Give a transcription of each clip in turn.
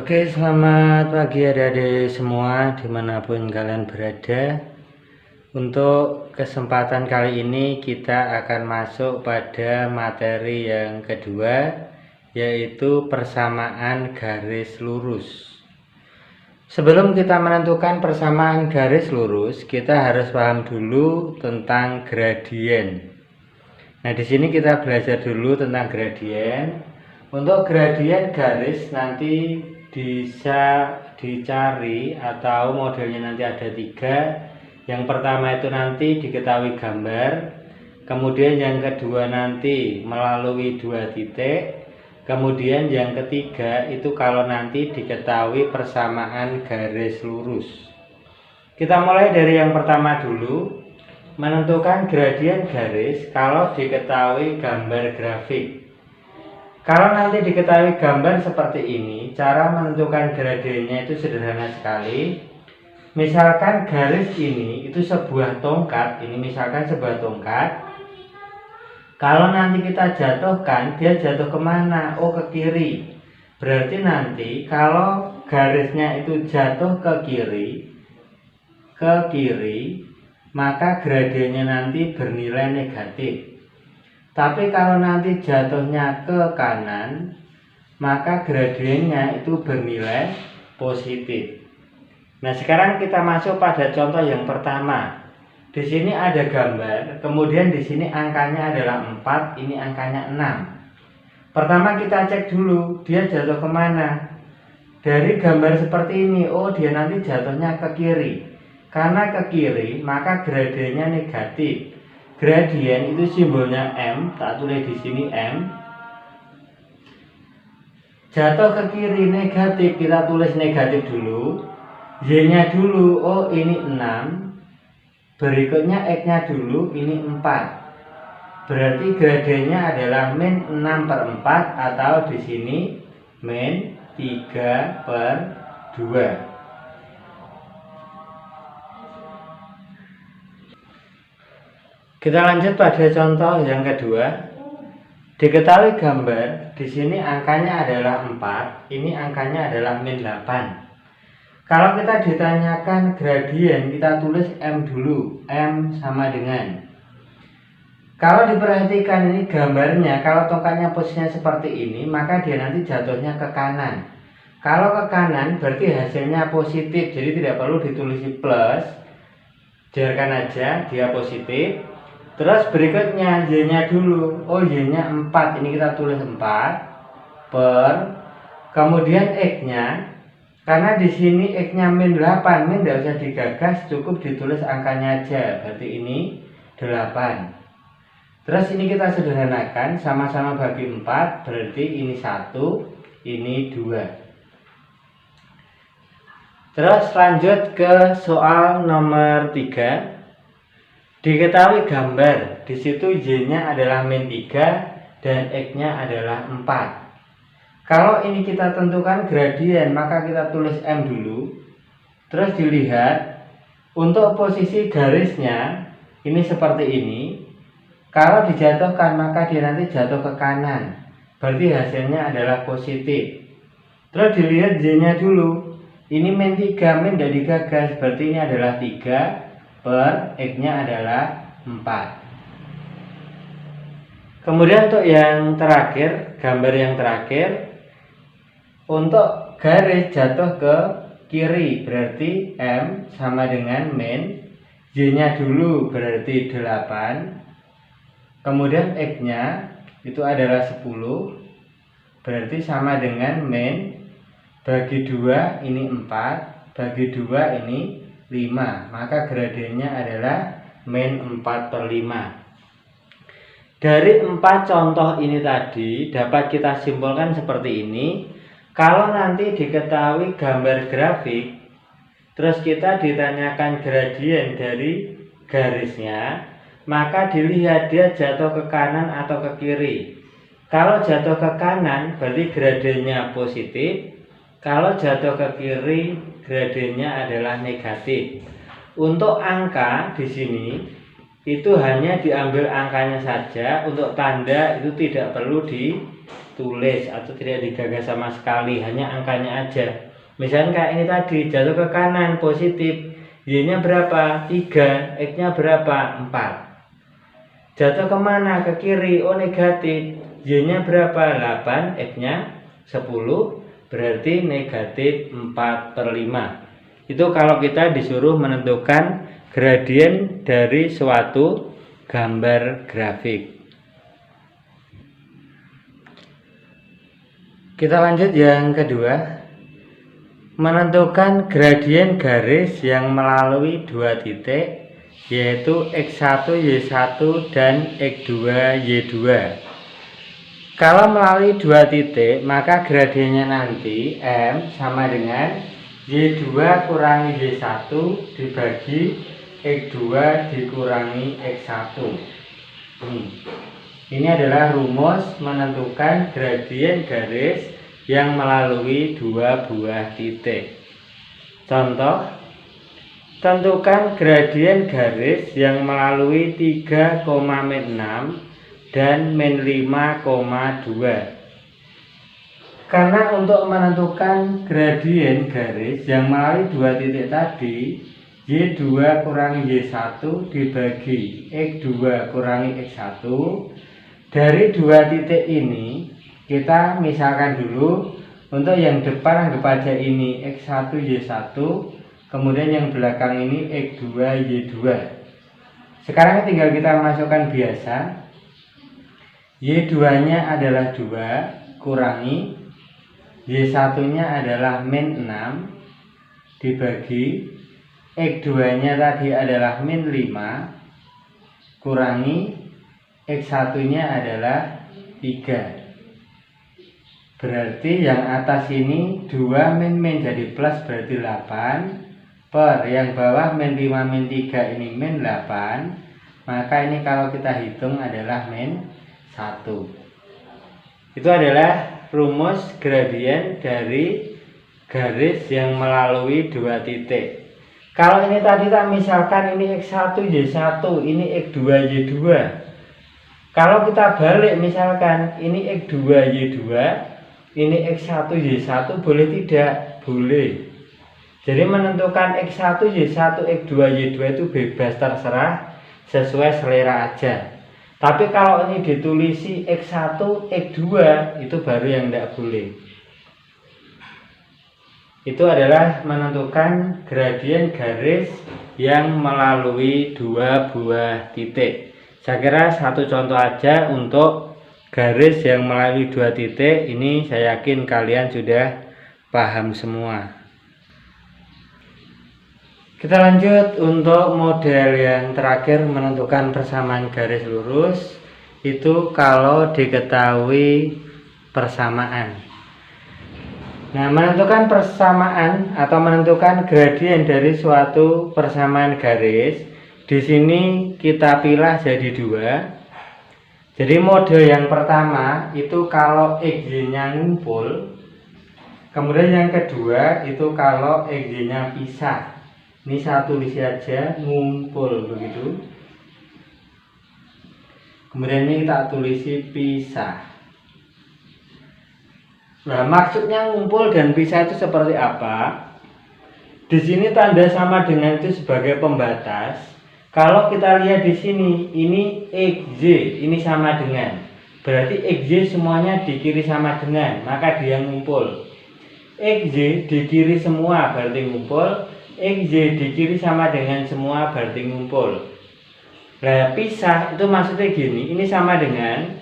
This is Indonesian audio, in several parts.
Oke, selamat pagi adik-adik semua dimanapun kalian berada. Untuk kesempatan kali ini kita akan masuk pada materi yang kedua, yaitu persamaan garis lurus. Sebelum kita menentukan persamaan garis lurus, kita harus paham dulu tentang gradien. Nah, di sini kita belajar dulu tentang gradien. Untuk gradien garis nanti bisa dicari atau modelnya nanti ada 3. Yang pertama itu nanti diketahui gambar, kemudian yang kedua nanti melalui 2 titik, kemudian yang ketiga itu kalau nanti diketahui persamaan garis lurus. Kita mulai dari yang pertama dulu, menentukan gradien garis kalau diketahui gambar grafik. Kalau nanti diketahui gambar seperti ini, cara menentukan gradiennya itu sederhana sekali. Misalkan garis ini itu sebuah tongkat, ini misalkan sebuah tongkat. Kalau nanti kita jatuhkan, dia jatuh kemana? Oh, ke kiri. Berarti nanti kalau garisnya itu jatuh ke kiri, maka gradiennya nanti bernilai negatif. Tapi kalau nanti jatuhnya ke kanan, maka gradiennya itu bernilai positif. Nah, sekarang kita masuk pada contoh yang pertama. Di sini ada gambar, kemudian di sini angkanya adalah 4, ini angkanya 6. Pertama kita cek dulu, dia jatuh kemana? Dari gambar seperti ini, oh dia nanti jatuhnya ke kiri. Karena ke kiri, maka gradiennya negatif. Gradien itu simbolnya M, tak tulis di sini M. Jatuh ke kiri negatif, kita tulis negatif dulu. Y-nya dulu, oh ini 6. Berikutnya X-nya dulu, ini 4. Berarti gradiennya adalah min 6/4 atau di sini min 3/2. Kita lanjut pada contoh yang kedua. Diketahui gambar, di sini angkanya adalah 4, ini angkanya adalah min 8. Kalau kita ditanyakan gradien, kita tulis M dulu. M sama dengan. Kalau diperhatikan ini gambarnya, kalau tongkatnya posisinya seperti ini, maka dia nanti jatuhnya ke kanan. Kalau ke kanan berarti hasilnya positif, jadi tidak perlu ditulis plus. Biarkan aja dia positif. Terus berikutnya Y-nya dulu. Oh, Y-nya 4. Ini kita tulis 4 per. Kemudian X-nya. Karena di sini X-nya min 8. Min tidak usah digagas, cukup ditulis angkanya aja. Berarti ini 8. Terus ini kita sederhanakan. Sama-sama bagi 4. Berarti ini 1. Ini 2. Terus lanjut ke soal nomor 3. Diketahui gambar, di situ Y-nya adalah min 3 dan X-nya adalah 4. Kalau ini kita tentukan gradien, maka kita tulis M dulu. Terus dilihat, untuk posisi garisnya, ini seperti ini. Kalau dijatuhkan, maka dia nanti jatuh ke kanan. Berarti hasilnya adalah positif. Terus dilihat Y-nya dulu. Ini min 3, min tidak digagas. Berarti ini adalah 3 per X-nya adalah 4. Kemudian untuk yang terakhir, gambar yang terakhir, untuk garis jatuh ke kiri berarti M sama dengan min. Y-nya dulu berarti 8. Kemudian X-nya itu adalah 10. Berarti sama dengan min. Bagi 2 ini 4. Bagi 2 ini 5. Maka gradiennya adalah min 4/5. Dari 4 contoh ini tadi dapat kita simpulkan seperti ini. Kalau nanti diketahui gambar grafik, terus kita ditanyakan gradien dari garisnya, maka dilihat dia jatuh ke kanan atau ke kiri. Kalau jatuh ke kanan berarti gradiennya positif. Kalau jatuh ke kiri, gradiennya adalah negatif. Untuk angka di sini itu hanya diambil angkanya saja, untuk tanda itu tidak perlu ditulis. tulis atau tidak digagas sama sekali, hanya angkanya aja. Misalnya kayak ini tadi, jatuh ke kanan positif, Y-nya berapa? 3, X-nya berapa? 4. Jatuh kemana? Ke kiri, oh negatif, Y-nya berapa? 8, X-nya 10, berarti negatif 4/5. Itu kalau kita disuruh menentukan gradien dari suatu gambar grafik. Kita lanjut yang kedua. Menentukan gradien garis yang melalui dua titik, yaitu X1 Y1 dan X2 Y2. Kalau melalui dua titik, maka gradiennya nanti M sama dengan Y2 kurangi Y1 dibagi X2 dikurangi X1. Ini adalah rumus menentukan gradien garis yang melalui dua buah titik. Contoh, tentukan gradien garis yang melalui 3, min 6 dan min 5,2. Karena untuk menentukan gradien garis yang melalui dua titik tadi, Y2 kurangi Y1 dibagi X2 kurangi X1, dari dua titik ini kita misalkan dulu untuk yang depan anggap aja ini X1 Y1, kemudian yang belakang ini X2 Y2. Sekarang tinggal kita masukkan biasa. Y2 nya adalah 2 kurangi Y1 nya adalah min 6 dibagi X2 nya tadi adalah min 5 kurangi X1 nya adalah 3. Berarti yang atas ini 2 min jadi plus, berarti 8 per yang bawah min 5 min 3 ini min 8. Maka ini kalau kita hitung adalah min 1. Itu adalah rumus gradien dari garis yang melalui dua titik. Kalau ini tadi tak misalkan ini X1 Y1, ini X2 Y2. Kalau kita balik misalkan ini X2 Y2, ini X1 Y1, boleh tidak? Boleh. Jadi menentukan X1 Y1, X2 Y2 itu bebas, terserah, sesuai selera aja. Tapi kalau ini ditulisi X1 X2, itu baru yang tidak boleh. Itu adalah menentukan gradien garis yang melalui dua buah titik. Saya kira satu contoh aja untuk garis yang melalui dua titik. Ini saya yakin kalian sudah paham semua. Kita lanjut untuk model yang terakhir, menentukan persamaan garis lurus. Itu kalau diketahui persamaan. Nah, menentukan persamaan atau menentukan gradien dari suatu persamaan garis, di sini kita pilah jadi dua. Jadi model yang pertama itu kalau XY-nya ngumpul. Kemudian yang kedua itu kalau XY-nya pisah. Ini saya tulis aja ngumpul begitu. Kemudian ini kita tulisi pisah. Nah, maksudnya ngumpul dan pisah itu seperti apa? Di sini tanda sama dengan itu sebagai pembatas. Kalau kita lihat di sini, ini XY, ini sama dengan. Berarti XY semuanya di kiri sama dengan, maka dia ngumpul. XY di kiri semua berarti ngumpul. XY di kiri sama dengan semua berarti ngumpul. Nah, pisah itu maksudnya gini, ini sama dengan,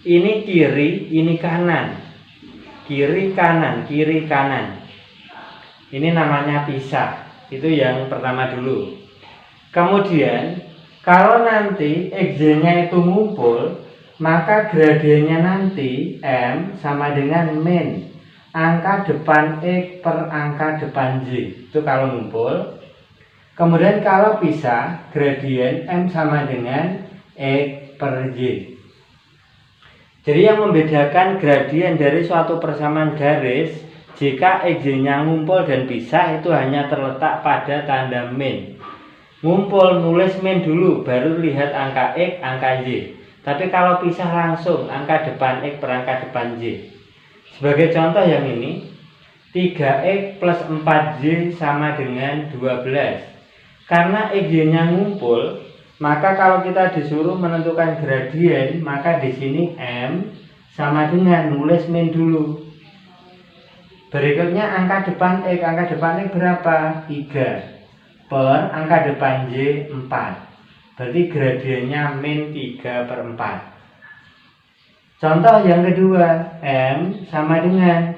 ini kiri, ini kanan. Kiri kanan, kiri kanan. Ini namanya pisah. Itu yang pertama dulu. Kemudian kalau nanti XY-nya itu ngumpul, maka gradiennya nanti M sama dengan min angka depan X per angka depan Y. Itu kalau ngumpul. Kemudian kalau pisah, gradien M sama dengan X per Y. Jadi yang membedakan gradien dari suatu persamaan garis, jika XY-nya ngumpul dan pisah, itu hanya terletak pada tanda min. Ngumpul nulis min dulu, baru lihat angka X, angka Y. Tapi kalau pisah langsung angka depan X per angka depan Y. Sebagai contoh yang ini, 3X plus 4Y sama dengan 12. Karena XY-nya ngumpul, maka kalau kita disuruh menentukan gradien, maka di sini M sama dengan nulis min dulu. Berikutnya angka depan X berapa? 3 per angka depan Y 4. Berarti gradiennya min 3 per 4. Contoh yang kedua, M sama dengan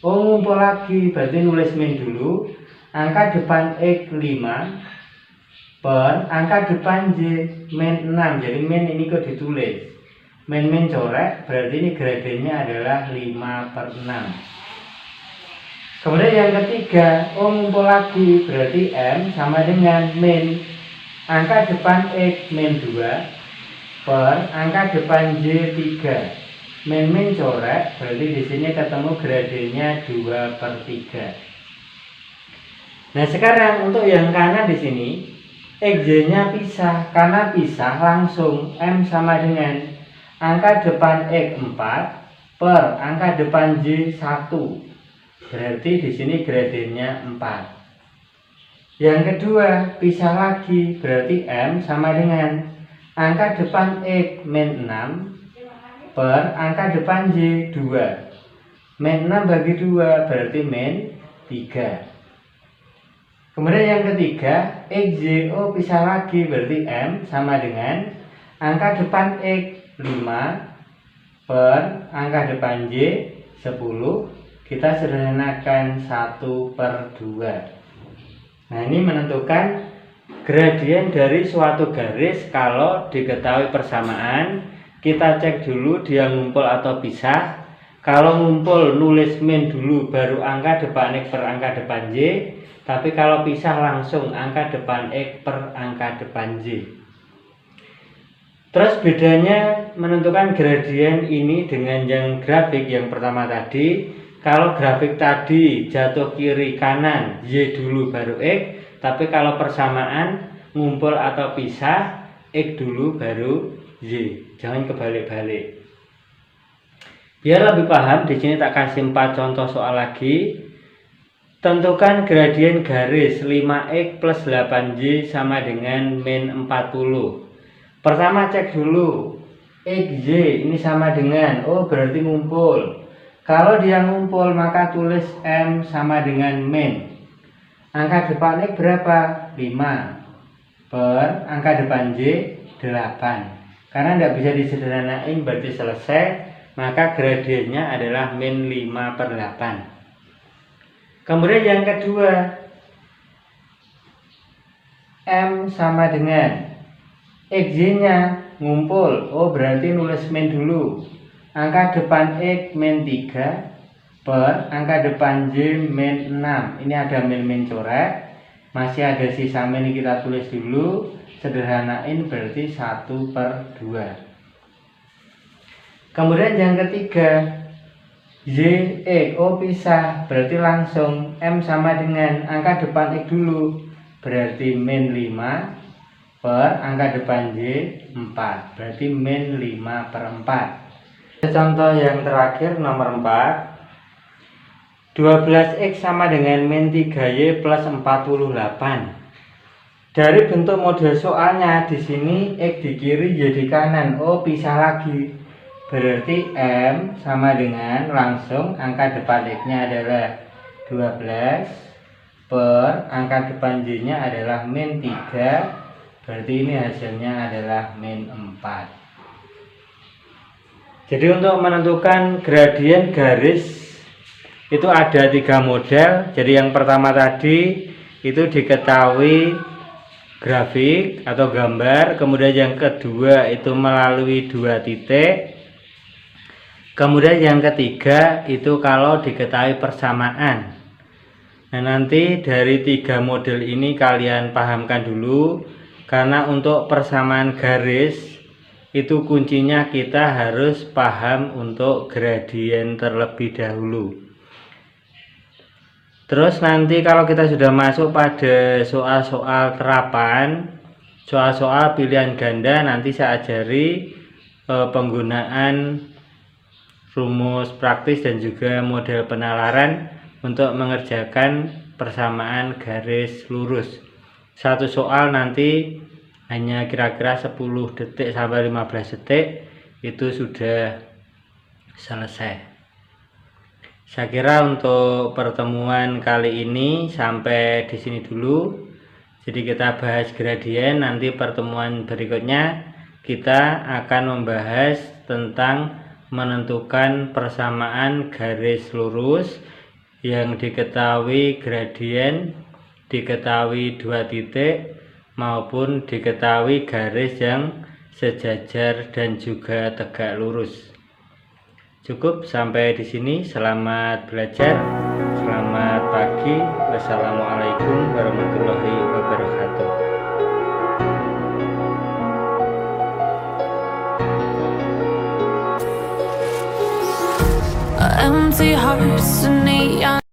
ngumpul lagi, berarti nulis min dulu. Angka depan X 5 per angka depan Y min 6. Jadi min ini kok ditulis min coret, berarti ini gradiennya adalah 5 per 6. Kemudian yang ketiga, ngumpul lagi, berarti M sama dengan min angka depan X min 2 per angka depan Y 3. Min coret, berarti di sini ketemu gradiennya 2 per 3. Nah, sekarang untuk yang kanan di sini XY-nya pisah. Karena pisah langsung M sama dengan angka depan X 4 per angka depan Y 1. Berarti di sini gradiennya 4. Yang kedua, pisah lagi, berarti M sama dengan angka depan X min 6 per angka depan Y 2. Min 6 bagi 2 berarti min 3. Kemudian yang ketiga, XYO pisah lagi, berarti M sama dengan angka depan X 5 per angka depan Y 10. Kita sederhanakan 1 per 2. Nah, ini menentukan gradien dari suatu garis. Kalau diketahui persamaan, kita cek dulu dia ngumpul atau pisah. Kalau ngumpul nulis min dulu, baru angka depan X per angka depan Y. Tapi kalau pisah langsung angka depan X per angka depan Y. Terus bedanya menentukan gradien ini dengan yang grafik yang pertama tadi. Kalau grafik tadi jatuh kiri kanan, Y dulu baru X. Tapi kalau persamaan ngumpul atau pisah, X dulu baru Y. Jangan kebalik-balik. Biar lebih paham, di sini tak kasih 4 contoh soal lagi. Tentukan gradien garis 5X plus 8Y sama dengan min 40. Pertama cek dulu XY ini sama dengan, berarti ngumpul. Kalau dia ngumpul maka tulis M sama dengan min. Angka depan X berapa? 5 per angka depan Y 8. Karena tidak bisa disederhanain berarti selesai, maka gradiennya adalah min 5 per 8. Kemudian yang kedua, M sama dengan XY-nya ngumpul, berarti nulis min dulu. Angka depan X min 3 per angka depan Y min 6. Ini ada min coret, masih ada sisa min, kita tulis dulu. Sederhanain berarti 1 per 2. Kemudian yang ketiga, Y, X, pisah, berarti langsung M sama dengan angka depan X dulu, berarti min 5 per angka depan Y 4, berarti min 5 per 4. Contoh yang terakhir nomor 4. 12X sama dengan min 3Y plus 48. Dari bentuk model soalnya di sini X di kiri, Y di kanan. Pisah lagi. Berarti M sama dengan langsung angka depan X-nya adalah 12 per angka depan Y-nya adalah min 3. Berarti ini hasilnya adalah min 4. Jadi untuk menentukan gradien garis itu ada 3 model. Jadi yang pertama tadi itu diketahui grafik atau gambar. Kemudian yang kedua itu melalui 2 titik. Kemudian yang ketiga itu kalau diketahui persamaan. Nah, nanti dari 3 model ini kalian pahamkan dulu. Karena untuk persamaan garis itu kuncinya kita harus paham untuk gradien terlebih dahulu. Terus nanti kalau kita sudah masuk pada soal-soal terapan, soal-soal pilihan ganda, nanti saya ajari penggunaan rumus praktis dan juga model penalaran untuk mengerjakan persamaan garis lurus. Satu soal nanti hanya kira-kira 10 detik sampai 15 detik itu sudah selesai. Saya kira untuk pertemuan kali ini sampai di sini dulu. Jadi kita bahas gradien, nanti pertemuan berikutnya kita akan membahas tentang menentukan persamaan garis lurus yang diketahui gradien, diketahui 2 titik maupun diketahui garis yang sejajar dan juga tegak lurus. Cukup sampai di sini. Selamat belajar. Selamat pagi. Wassalamualaikum warahmatullahi wabarakatuh. Empty hearts and neon